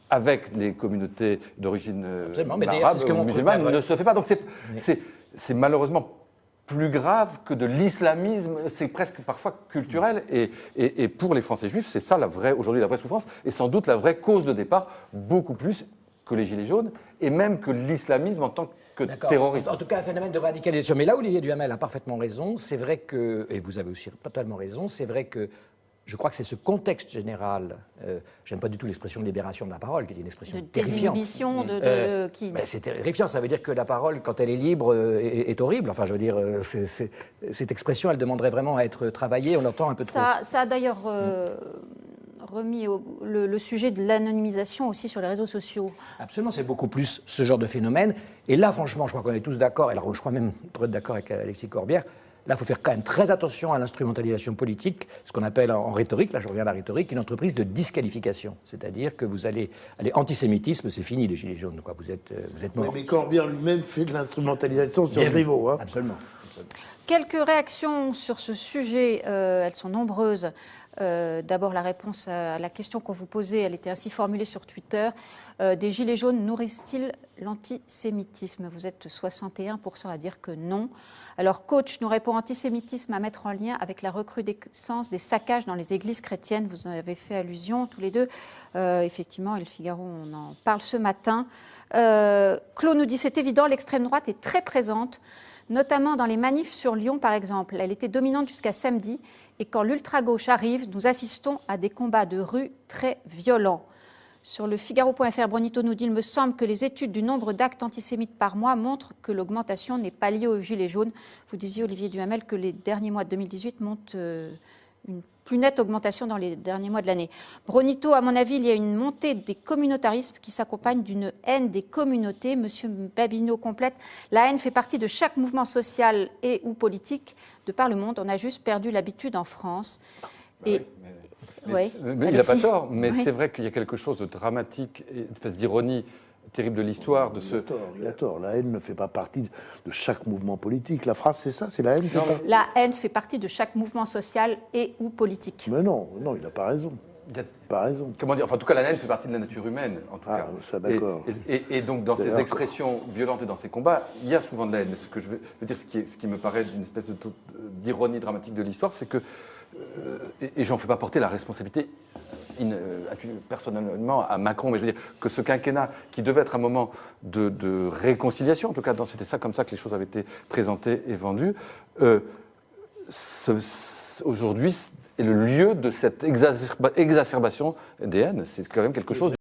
avec les communautés d'origine arabe ou musulmane ne se fait pas. Donc c'est malheureusement plus grave que de l'islamisme, c'est presque parfois culturel. Et pour les Français juifs, c'est ça aujourd'hui la vraie souffrance, et sans doute la vraie cause de départ, beaucoup plus que les Gilets jaunes, et même que l'islamisme en tant que terrorisme. En tout cas, un phénomène de radicalisation. Mais là où Olivier Duhamel a parfaitement raison, c'est vrai que, et vous avez aussi totalement raison, c'est vrai que je crois que c'est ce contexte général, j'aime pas du tout l'expression de libération de la parole, qui est une expression terrifiante. C'est terrifiant, ça veut dire que la parole, quand elle est libre, est horrible. Enfin, je veux dire, cette expression, elle demanderait vraiment à être travaillée, on l'entend un peu trop. Ça a d'ailleurs remis le sujet de l'anonymisation aussi sur les réseaux sociaux. Absolument, c'est beaucoup plus ce genre de phénomène. Et là, franchement, je crois qu'on est tous d'accord, et là, je crois même être d'accord avec Alexis Corbière. Là, il faut faire quand même très attention à l'instrumentalisation politique, ce qu'on appelle en rhétorique, là je reviens à la rhétorique, une entreprise de disqualification. C'est-à-dire que vous allez antisémitisme, c'est fini les Gilets jaunes, quoi. Vous êtes mort. Mais Corbière lui-même fait de l'instrumentalisation sur le rivaux. Hein. Absolument. Quelques réactions sur ce sujet, elles sont nombreuses. D'abord, la réponse à la question qu'on vous posait, elle était ainsi formulée sur Twitter. Des Gilets jaunes nourrissent-ils l'antisémitisme? Vous êtes 61% à dire que non. Alors, coach nous répond antisémitisme à mettre en lien avec la recrudescence des saccages dans les églises chrétiennes. Vous en avez fait allusion tous les deux. Effectivement, et le Figaro, on en parle ce matin. Claude nous dit, c'est évident, l'extrême droite est très présente, notamment dans les manifs sur Lyon, par exemple. Elle était dominante jusqu'à samedi. Et quand l'ultra-gauche arrive, nous assistons à des combats de rue très violents. Sur le Figaro.fr, Brunito nous dit « Il me semble que les études du nombre d'actes antisémites par mois montrent que l'augmentation n'est pas liée aux gilets jaunes. » Vous disiez, Olivier Duhamel, que les derniers mois de 2018 montrent une plus nette augmentation dans les derniers mois de l'année. Brunito, à mon avis, il y a une montée des communautarismes qui s'accompagne d'une haine des communautés. Monsieur Babineau complète, la haine fait partie de chaque mouvement social et ou politique de par le monde. On a juste perdu l'habitude en France. Mais il n'a pas tort, mais c'est vrai qu'il y a quelque chose de dramatique, une espèce d'ironie terrible de l'histoire. Il a tort. La haine ne fait pas partie de chaque mouvement politique. La phrase, c'est ça, c'est la haine. La haine fait partie de chaque mouvement social et ou politique. Mais non, il n'a pas raison. Pas raison. Comment dire? Enfin, en tout cas, la haine fait partie de la nature humaine, en tout cas. Ça, d'accord. Et donc, dans ces expressions violentes et dans ces combats, il y a souvent de la haine. Mais ce que je veux dire, ce qui me paraît une espèce d'ironie dramatique de l'histoire, c'est que, et j'en fais pas porter la responsabilité personnellement à Macron, mais je veux dire que ce quinquennat, qui devait être un moment de réconciliation, en tout cas, c'était ça comme ça que les choses avaient été présentées et vendues, aujourd'hui est le lieu de cette exacerbation des haines. C'est quand même quelque chose